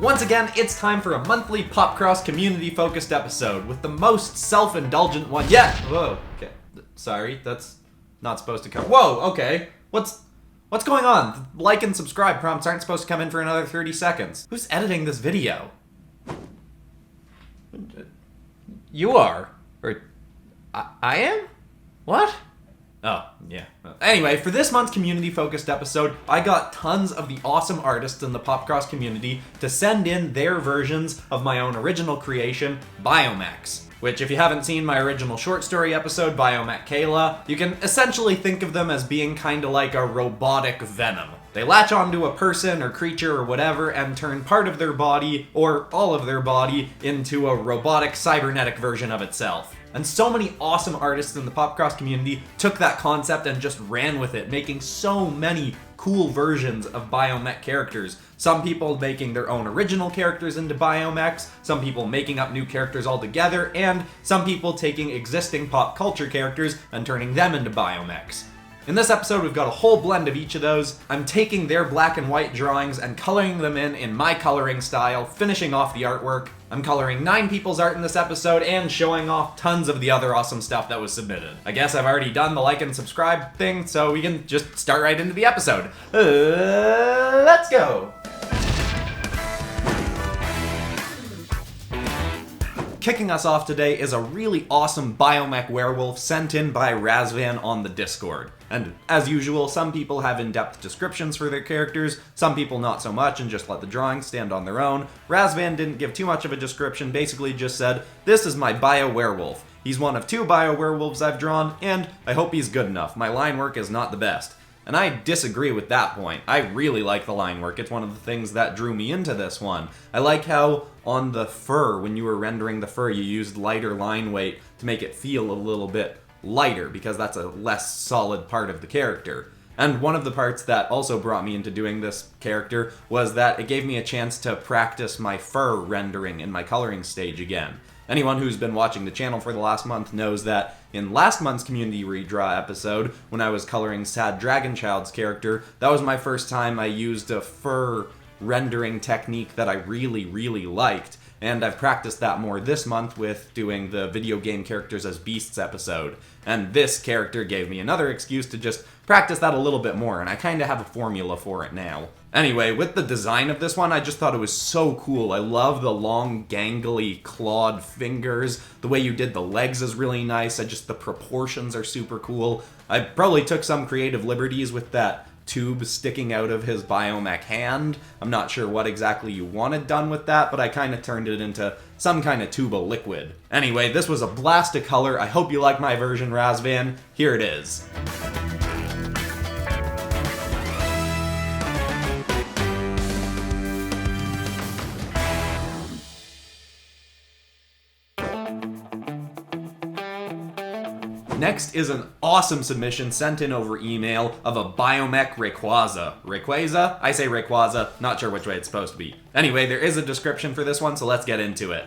Once again, it's time for a monthly PopCross community-focused episode with the most self-indulgent one yet. Whoa, okay, sorry, that's not supposed to come. Whoa, okay, what's going on? Like and subscribe prompts aren't supposed to come in for another 30 seconds. Who's editing this video? You are. Or I am? What? Oh, yeah. Anyway, for this month's community-focused episode, I got tons of the awesome artists in the PopCross community to send in their versions of my own original creation, Biomechs. Which, if you haven't seen my original short story episode, Biomech Kayla, you can essentially think of them as being kinda like a robotic venom. They latch onto a person or creature or whatever and turn part of their body, or all of their body, into a robotic cybernetic version of itself. And so many awesome artists in the PopCross community took that concept and just ran with it, making so many cool versions of Biomech characters. Some people making their own original characters into Biomechs, some people making up new characters altogether, and some people taking existing pop culture characters and turning them into Biomechs. In this episode, we've got a whole blend of each of those. I'm taking their black and white drawings and coloring them in my coloring style, finishing off the artwork. I'm coloring 9 people's art in this episode and showing off tons of the other awesome stuff that was submitted. I guess I've already done the like and subscribe thing, so we can just start right into the episode. Let's go! Kicking us off today is a really awesome Biomech werewolf sent in by Razvan on the Discord. And as usual, some people have in-depth descriptions for their characters, some people not so much and just let the drawings stand on their own. Razvan didn't give too much of a description, basically just said, "This is my bio-werewolf. He's one of 2 bio-werewolves I've drawn, and I hope he's good enough. My line work is not the best." And I disagree with that point. I really like the line work. It's one of the things that drew me into this one. I like how on the fur, when you were rendering the fur, you used lighter line weight to make it feel a little bit lighter, because that's a less solid part of the character. And one of the parts that also brought me into doing this character was that it gave me a chance to practice my fur rendering in my coloring stage again. Anyone who's been watching the channel for the last month knows that in last month's Community Redraw episode, when I was coloring Sad Dragonchild's character, that was my first time I used a fur rendering technique that I really liked. And I've practiced that more this month with doing the video game characters as beasts episode. And this character gave me another excuse to just practice that a little bit more, and I kinda have a formula for it now. Anyway, with the design of this one, I just thought it was so cool. I love the long, gangly, clawed fingers. The way you did the legs is really nice. The proportions are super cool. I probably took some creative liberties with that tube sticking out of his Biomech hand. I'm not sure what exactly you wanted done with that, but I kind of turned it into some kind of tube of liquid. Anyway, this was a blast to color. I hope you like my version, Razvan. Here it is. Next is an awesome submission sent in over email of a Biomech Rayquaza. Rayquaza? I say Rayquaza, not sure which way it's supposed to be. Anyway, there is a description for this one, so let's get into it.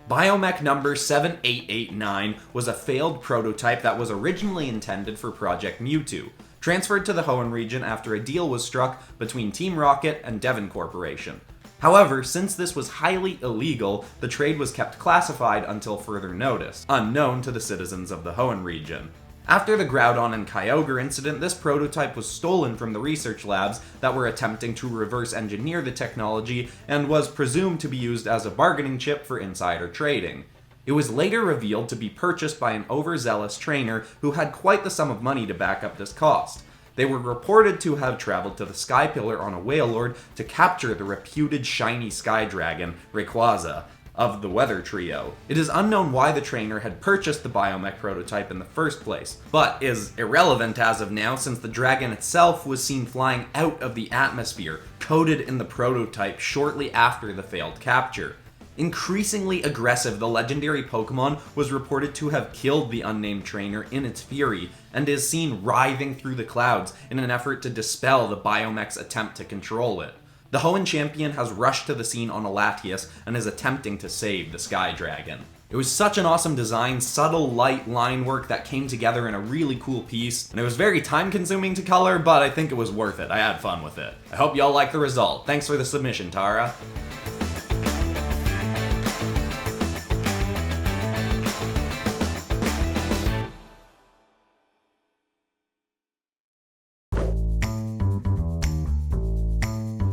Biomech number 7889 was a failed prototype that was originally intended for Project Mewtwo, transferred to the Hoenn region after a deal was struck between Team Rocket and Devon Corporation. However, since this was highly illegal, the trade was kept classified until further notice, unknown to the citizens of the Hoenn region. After the Groudon and Kyogre incident, this prototype was stolen from the research labs that were attempting to reverse engineer the technology and was presumed to be used as a bargaining chip for insider trading. It was later revealed to be purchased by an overzealous trainer who had quite the sum of money to back up this cost. They were reported to have traveled to the Sky Pillar on a Wailord to capture the reputed shiny sky dragon, Rayquaza, of the Weather Trio. It is unknown why the trainer had purchased the Biomech prototype in the first place, but is irrelevant as of now since the dragon itself was seen flying out of the atmosphere, coated in the prototype shortly after the failed capture. Increasingly aggressive, the legendary Pokemon was reported to have killed the unnamed trainer in its fury, and is seen writhing through the clouds in an effort to dispel the Biomech's attempt to control it. The Hoenn champion has rushed to the scene on a Latias and is attempting to save the Sky Dragon. It was such an awesome design, subtle, light line work that came together in a really cool piece, and it was very time-consuming to color, but I think it was worth it. I had fun with it. I hope y'all like the result. Thanks for the submission, Tara.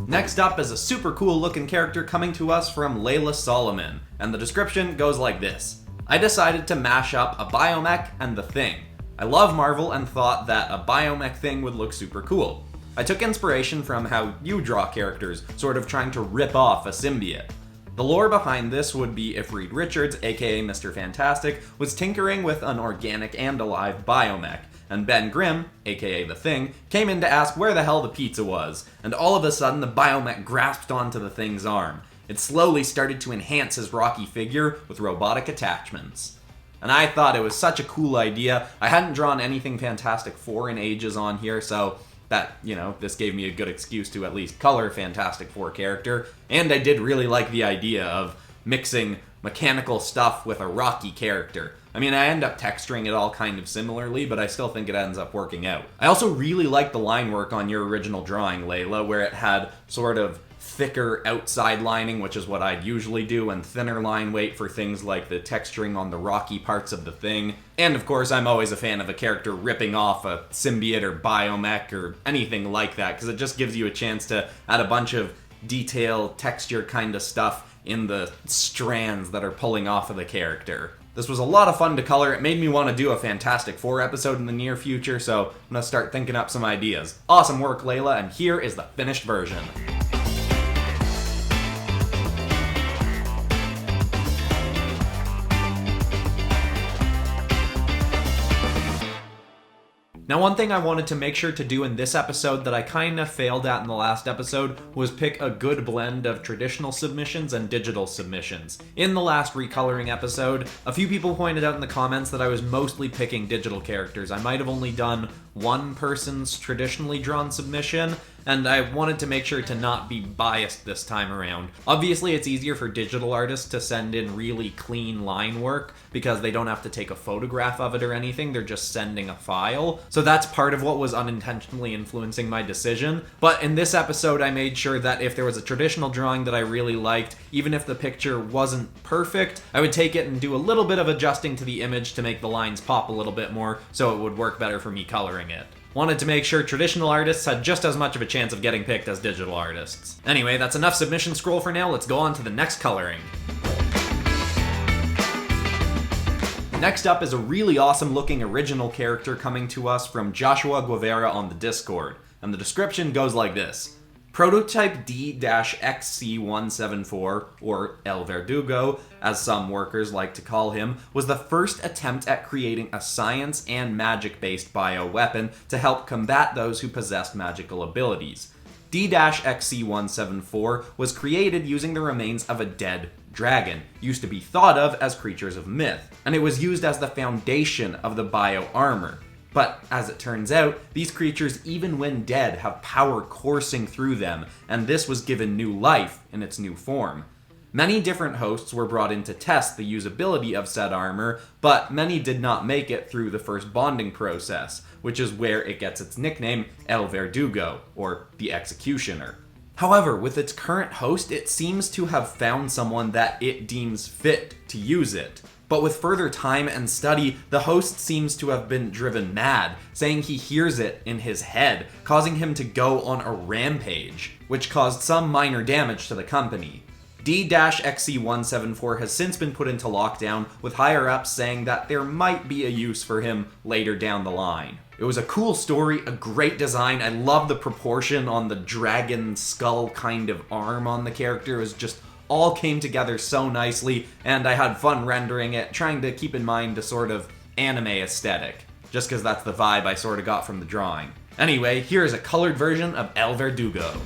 Next up is a super cool looking character coming to us from Layla Solomon, and the description goes like this. I decided to mash up a Biomech and the Thing. I love Marvel and thought that a Biomech thing would look super cool. I took inspiration from how you draw characters, sort of trying to rip off a symbiote. The lore behind this would be if Reed Richards, aka Mr. Fantastic, was tinkering with an organic and alive Biomech, and Ben Grimm, aka The Thing, came in to ask where the hell the pizza was, and all of a sudden the Biomech grasped onto the Thing's arm. It slowly started to enhance his rocky figure with robotic attachments. And I thought it was such a cool idea. I hadn't drawn anything Fantastic Four in ages on here, so that, this gave me a good excuse to at least color Fantastic Four character, and I did really like the idea of mixing mechanical stuff with a rocky character. I mean, I end up texturing it all kind of similarly, but I still think it ends up working out. I also really like the line work on your original drawing, Layla, where it had sort of thicker outside lining, which is what I'd usually do, and thinner line weight for things like the texturing on the rocky parts of the Thing. And of course, I'm always a fan of a character ripping off a symbiote or biomech or anything like that, because it just gives you a chance to add a bunch of detail, texture kind of stuff in the strands that are pulling off of the character. This was a lot of fun to color. It made me want to do a Fantastic Four episode in the near future, so I'm gonna start thinking up some ideas. Awesome work, Layla, and here is the finished version. Now, one thing I wanted to make sure to do in this episode that I kind of failed at in the last episode was pick a good blend of traditional submissions and digital submissions. In the last recoloring episode, a few people pointed out in the comments that I was mostly picking digital characters. I might have only done one person's traditionally drawn submission, and I wanted to make sure to not be biased this time around. Obviously, it's easier for digital artists to send in really clean line work because they don't have to take a photograph of it or anything, they're just sending a file. So that's part of what was unintentionally influencing my decision. But in this episode, I made sure that if there was a traditional drawing that I really liked, even if the picture wasn't perfect, I would take it and do a little bit of adjusting to the image to make the lines pop a little bit more so it would work better for me coloring it. Wanted to make sure traditional artists had just as much of a chance of getting picked as digital artists. Anyway, that's enough submission scroll for now, let's go on to the next coloring. Next up is a really awesome looking original character coming to us from Joshua Guevara on the Discord, and the description goes like this. Prototype D-XC174, or El Verdugo, as some workers like to call him, was the first attempt at creating a science and magic-based bioweapon to help combat those who possessed magical abilities. D-XC174 was created using the remains of a dead dragon, used to be thought of as creatures of myth, and it was used as the foundation of the bio-armor. But, as it turns out, these creatures, even when dead, have power coursing through them, and this was given new life in its new form. Many different hosts were brought in to test the usability of said armor, but many did not make it through the first bonding process, which is where it gets its nickname El Verdugo, or the Executioner. However, with its current host, it seems to have found someone that it deems fit to use it. But with further time and study, the host seems to have been driven mad, saying he hears it in his head, causing him to go on a rampage, which caused some minor damage to the company. D-XC174 has since been put into lockdown, with higher-ups saying that there might be a use for him later down the line. It was a cool story, a great design. I love the proportion on the dragon skull kind of arm on the character. It was just all came together so nicely, and I had fun rendering it, trying to keep in mind a sort of anime aesthetic, just because that's the vibe I sort of got from the drawing. Anyway, here is a colored version of El Verdugo.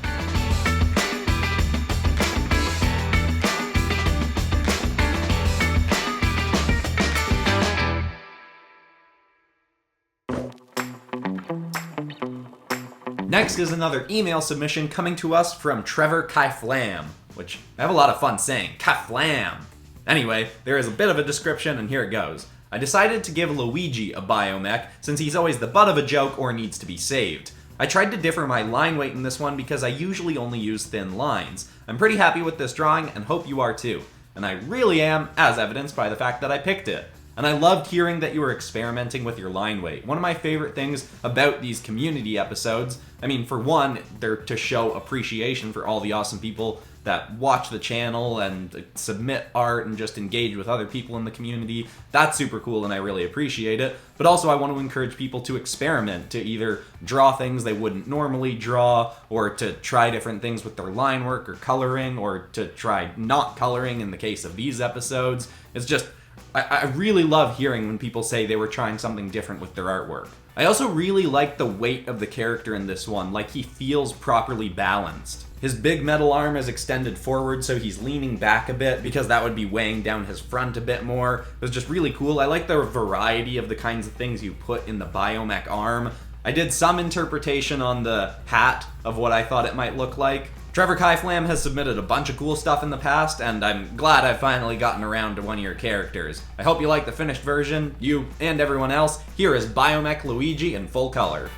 Next is another email submission coming to us from Trevor Kaiflam, which I have a lot of fun saying, Kaiflam. Anyway, there is a bit of a description, and here it goes. I decided to give Luigi a biomech since he's always the butt of a joke or needs to be saved. I tried to differ my line weight in this one because I usually only use thin lines. I'm pretty happy with this drawing and hope you are too. And I really am, as evidenced by the fact that I picked it. And I loved hearing that you were experimenting with your line weight. One of my favorite things about these community episodes, I mean, for one, they're to show appreciation for all the awesome people that watch the channel and submit art and just engage with other people in the community. That's super cool and I really appreciate it. But also I want to encourage people to experiment, to either draw things they wouldn't normally draw, or to try different things with their line work or coloring, or to try not coloring in the case of these episodes. It's just, I really love hearing when people say they were trying something different with their artwork. I also really like the weight of the character in this one, like he feels properly balanced. His big metal arm is extended forward, so he's leaning back a bit because that would be weighing down his front a bit more. It was just really cool. I like the variety of the kinds of things you put in the Biomech arm. I did some interpretation on the hat of what I thought it might look like. Trevor Kaiflam has submitted a bunch of cool stuff in the past, and I'm glad I've finally gotten around to one of your characters. I hope you like the finished version, you and everyone else. Here is Biomech Luigi in full color.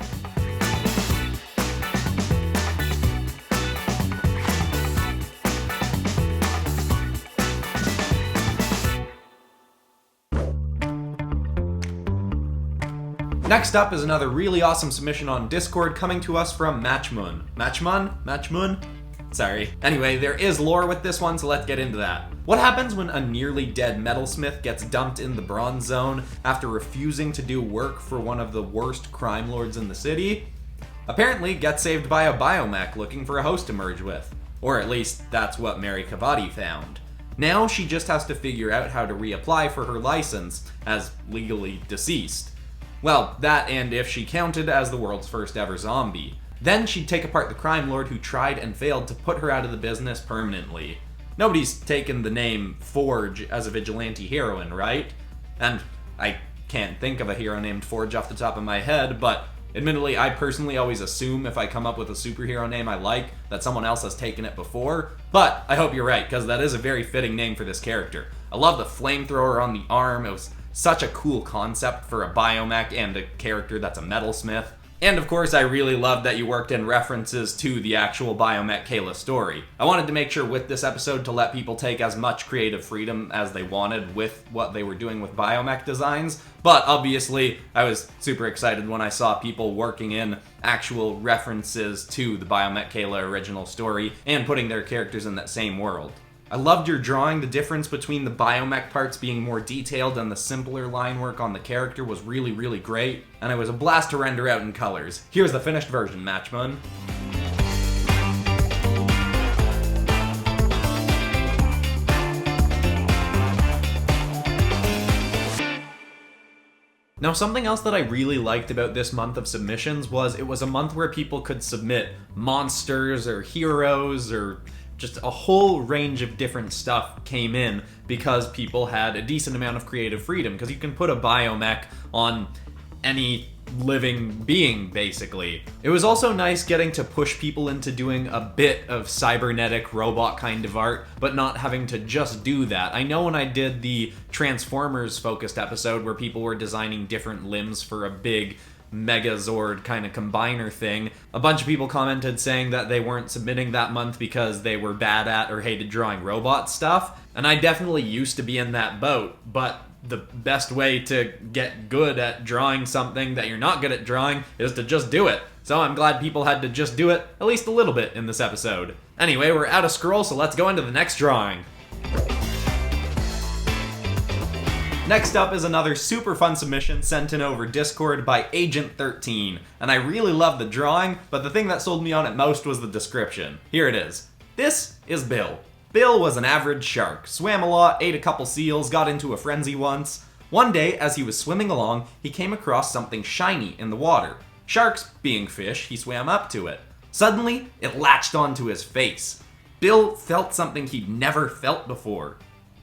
Next up is another really awesome submission on Discord coming to us from Matchmoon. Matchmoon? Sorry. Anyway, there is lore with this one, so let's get into that. What happens when a nearly dead metalsmith gets dumped in the Bronze Zone after refusing to do work for one of the worst crime lords in the city? Apparently gets saved by a biomech looking for a host to merge with. Or at least, that's what Mary Cavati found. Now she just has to figure out how to reapply for her license as legally deceased. Well, that and if she counted as the world's first ever zombie. Then she'd take apart the crime lord who tried and failed to put her out of the business permanently. Nobody's taken the name Forge as a vigilante heroine, right? And I can't think of a hero named Forge off the top of my head, but admittedly, I personally always assume if I come up with a superhero name I like, that someone else has taken it before. But I hope you're right, because that is a very fitting name for this character. I love the flamethrower on the arm. It was such a cool concept for a biomech and a character that's a metalsmith. And of course, I really loved that you worked in references to the actual Biomech Kayla story. I wanted to make sure with this episode to let people take as much creative freedom as they wanted with what they were doing with Biomech designs, but obviously I was super excited when I saw people working in actual references to the Biomech Kayla original story and putting their characters in that same world. I loved your drawing. The difference between the biomech parts being more detailed and the simpler line work on the character was really, really great, and it was a blast to render out in colors. Here's the finished version, Matchmoon. Now, something else that I really liked about this month of submissions was it was a month where people could submit monsters or heroes or just a whole range of different stuff came in because people had a decent amount of creative freedom, because you can put a biomech on any living being, basically. It was also nice getting to push people into doing a bit of cybernetic robot kind of art, but not having to just do that. I know when I did the Transformers focused episode where people were designing different limbs for a big Megazord kind of combiner thing, a bunch of people commented saying that they weren't submitting that month because they were bad at or hated drawing robot stuff, and I definitely used to be in that boat, but the best way to get good at drawing something that you're not good at drawing is to just do it. So I'm glad people had to just do it at least a little bit in this episode. Anyway, we're out of scroll, so let's go into the next drawing. Next up is another super fun submission sent in over Discord by Agent 13, and I really love the drawing, but the thing that sold me on it most was the description. Here it is. This is Bill. Bill was an average shark, swam a lot, ate a couple seals, got into a frenzy once. One day, as he was swimming along, he came across something shiny in the water. Sharks being fish, he swam up to it. Suddenly, it latched onto his face. Bill felt something he'd never felt before.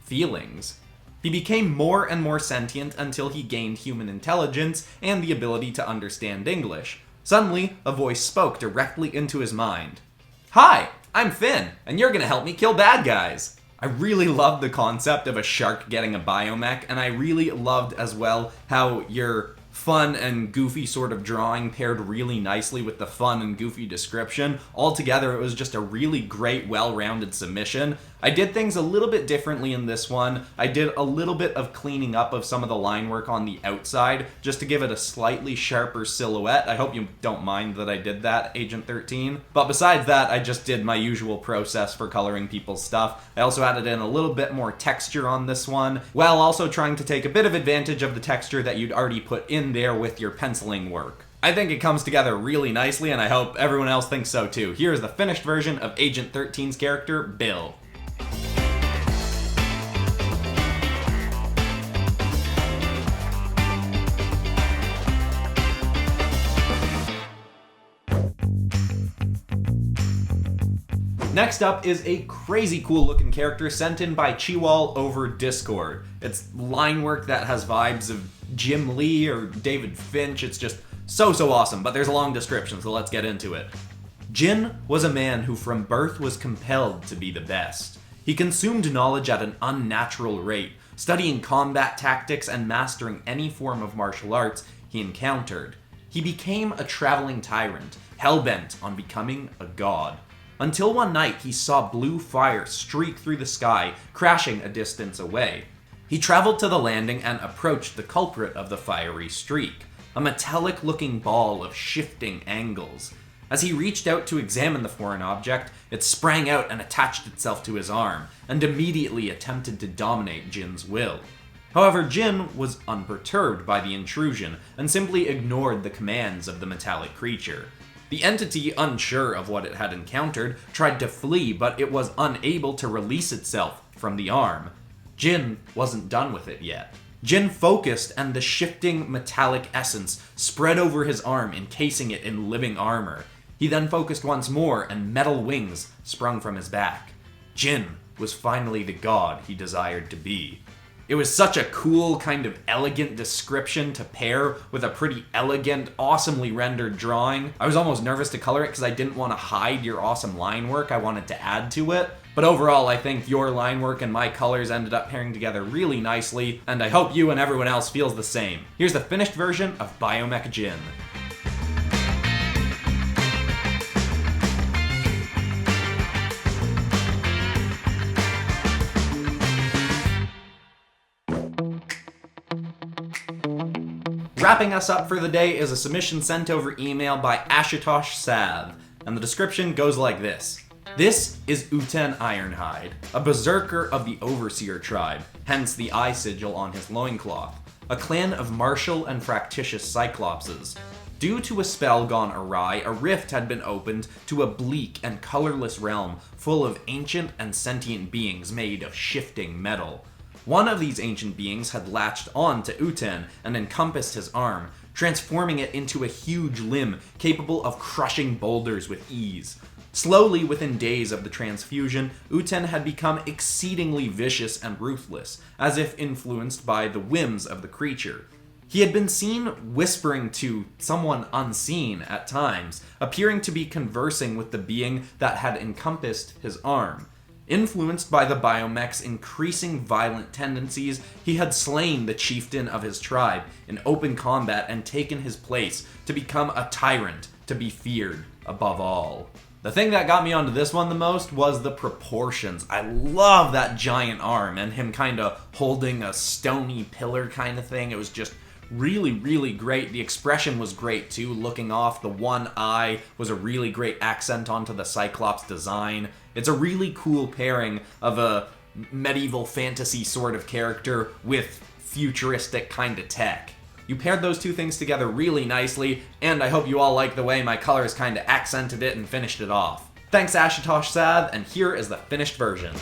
Feelings. He became more and more sentient until he gained human intelligence and the ability to understand English. Suddenly, a voice spoke directly into his mind. "Hi, I'm Finn, and you're gonna help me kill bad guys." I really loved the concept of a shark getting a biomech, and I really loved as well how your fun and goofy sort of drawing paired really nicely with the fun and goofy description. Altogether, it was just a really great, well-rounded submission. I did things a little bit differently in this one. I did a little bit of cleaning up of some of the line work on the outside, just to give it a slightly sharper silhouette. I hope you don't mind that I did that, Agent 13. But besides that, I just did my usual process for coloring people's stuff. I also added in a little bit more texture on this one, while also trying to take a bit of advantage of the texture that you'd already put in there with your penciling work. I think it comes together really nicely, and I hope everyone else thinks so too. Here is the finished version of Agent 13's character, Bill. Next up is a crazy cool looking character sent in by Chiwal over Discord. It's line work that has vibes of Jim Lee or David Finch. It's just so awesome, but there's a long description, so let's get into it. Jin was a man who from birth was compelled to be the best. He consumed knowledge at an unnatural rate, studying combat tactics and mastering any form of martial arts he encountered. He became a traveling tyrant, hell-bent on becoming a god. Until one night he saw blue fire streak through the sky, crashing a distance away. He traveled to the landing and approached the culprit of the fiery streak, a metallic-looking ball of shifting angles. As he reached out to examine the foreign object, it sprang out and attached itself to his arm, and immediately attempted to dominate Jin's will. However, Jin was unperturbed by the intrusion, and simply ignored the commands of the metallic creature. The entity, unsure of what it had encountered, tried to flee, but it was unable to release itself from the arm. Jin wasn't done with it yet. Jin focused, and the shifting metallic essence spread over his arm, encasing it in living armor. He then focused once more, and metal wings sprung from his back. Jin was finally the god he desired to be. It was such a cool, kind of elegant description to pair with a pretty elegant, awesomely rendered drawing. I was almost nervous to color it because I didn't want to hide your awesome line work. I wanted to add to it. But overall, I think your line work and my colors ended up pairing together really nicely, and I hope you and everyone else feels the same. Here's the finished version of Biomech Jin. Wrapping us up for the day is a submission sent over email by Ashutosh Sav, and the description goes like this. This is Uten Ironhide, a berserker of the Overseer tribe, hence the eye sigil on his loincloth, a clan of martial and fractitious Cyclopses. Due to a spell gone awry, a rift had been opened to a bleak and colorless realm full of ancient and sentient beings made of shifting metal. One of these ancient beings had latched on to Uten and encompassed his arm, transforming it into a huge limb capable of crushing boulders with ease. Slowly, within days of the transfusion, Uten had become exceedingly vicious and ruthless, as if influenced by the whims of the creature. He had been seen whispering to someone unseen at times, appearing to be conversing with the being that had encompassed his arm. Influenced by the Biomech's increasing violent tendencies, he had slain the chieftain of his tribe in open combat and taken his place to become a tyrant to be feared above all. The thing that got me onto this one the most was the proportions. I love that giant arm and him kind of holding a stony pillar kind of thing. It was just really great. The expression was great too, looking off. The one eye was a really great accent onto the Cyclops design. It's a really cool pairing of a medieval fantasy sort of character with futuristic kind of tech. You paired those two things together really nicely, and I hope you all like the way my colors kind of accented it and finished it off. Thanks Ashutosh Sav, and here is the finished version.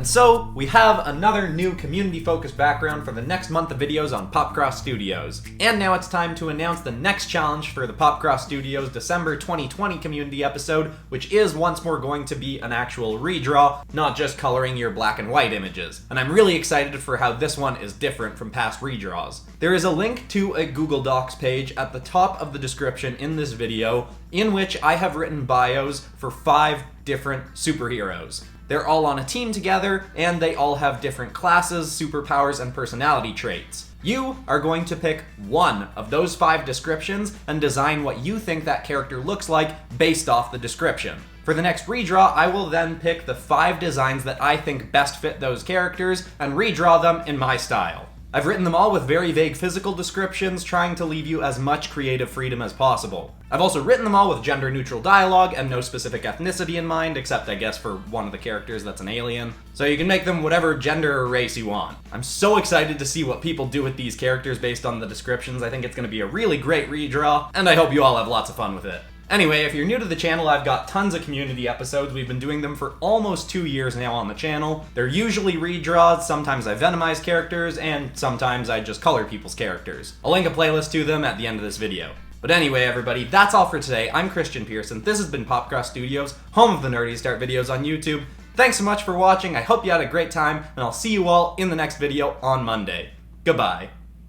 And so, we have another new community-focused background for the next month of videos on PopCross Studios. And now it's time to announce the next challenge for the PopCross Studios December 2020 community episode, which is once more going to be an actual redraw, not just coloring your black and white images. And I'm really excited for how this one is different from past redraws. There is a link to a Google Docs page at the top of the description in this video, in which I have written bios for 5 different superheroes. They're all on a team together, and they all have different classes, superpowers, and personality traits. You are going to pick one of those 5 descriptions and design what you think that character looks like based off the description. For the next redraw, I will then pick the 5 designs that I think best fit those characters and redraw them in my style. I've written them all with very vague physical descriptions, trying to leave you as much creative freedom as possible. I've also written them all with gender-neutral dialogue and no specific ethnicity in mind, except I guess for one of the characters that's an alien. So you can make them whatever gender or race you want. I'm so excited to see what people do with these characters based on the descriptions. I think it's going to be a really great redraw, and I hope you all have lots of fun with it. Anyway, if you're new to the channel, I've got tons of community episodes. We've been doing them for almost 2 years now on the channel. They're usually redraws, sometimes I venomize characters, and sometimes I just color people's characters. I'll link a playlist to them at the end of this video. But anyway, everybody, that's all for today. I'm Christian Pearson. This has been PopCross Studios, home of the Nerdy Start videos on YouTube. Thanks so much for watching. I hope you had a great time, and I'll see you all in the next video on Monday. Goodbye.